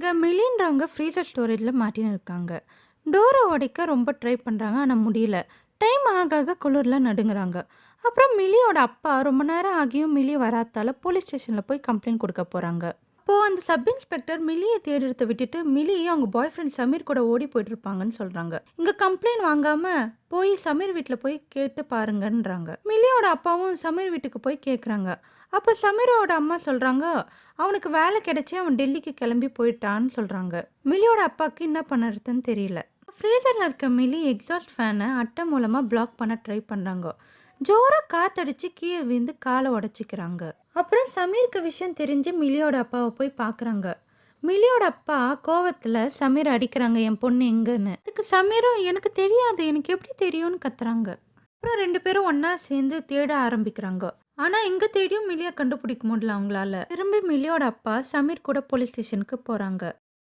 இங்க மிலின்றவங்க ஃப்ரீசர் ஸ்டோரேஜ்ல மாட்டின்னு இருக்காங்க. டோர உடைக்க ரொம்ப ட்ரை பண்றாங்க. ஆனா முடியல. டைம் ஆக ஆக குளிர்ல நடுங்குறாங்க. அப்புறம் மிலியோட அப்பா ரொம்ப நேரம் ஆகியும் மிலி வராததால போலீஸ் ஸ்டேஷன்ல போய் கம்ப்ளைண்ட் குடுக்க போறாங்க. அப்போ அந்த சப் இன்ஸ்பெக்டர் மிலிய தேடுறத விட்டுட்டு மிலி அவங்க பாய் ஃப்ரெண்ட் சமீர் கூட ஓடி போயிட்டு இருப்பாங்கன்னு சொல்றாங்க. இங்க கம்ப்ளைண்ட் வாங்காம போய் சமீர் வீட்ல போய் கேட்டு பாருங்கன்றாங்க. மிலியோட அப்பாவும் சமீர் வீட்டுக்கு போய் கேக்குறாங்க. அப்ப சமீரோட அம்மா சொல்றாங்க, அவனுக்கு வேலை கிடைச்சு அவன் டெல்லிக்கு கிளம்பி போயிட்டான்னு சொல்றாங்க. மிலியோட அப்பாக்கு என்ன பண்ணுறதுன்னு தெரியல. ஃப்ரீசர்ல இருக்க மிலி எக்ஸாஸ்ட் ஃபேனை அட்டை மூலமா பிளாக் பண்ண ட்ரை பண்றாங்க. ஜோரா காத்தடிச்சு கீழே விழுந்து காலை உடைச்சிக்கிறாங்க. அப்புறம் சமீருக்கு விஷயம் தெரிஞ்சு மிலியோட அப்பாவை போய் பார்க்குறாங்க. மிலியோட அப்பா கோவத்துல சமீர் அடிக்கிறாங்க, என் பொண்ணு எங்கன்னு. அதுக்கு சமீரும் எனக்கு தெரியாது, எனக்கு எப்படி தெரியும்னு கத்துறாங்க. அப்புறம் 2 பேரும் ஒண்ணா சேர்ந்து தேட ஆரம்பிக்கிறாங்க. ஆனா எங்க தேடியும் மிலிய கண்டுபிடிக்க முடியல அவங்களால. திரும்பி மிலியோட அப்பா சமீர் கூட போலீஸ் ஸ்டேஷனுக்கு போறாங்க.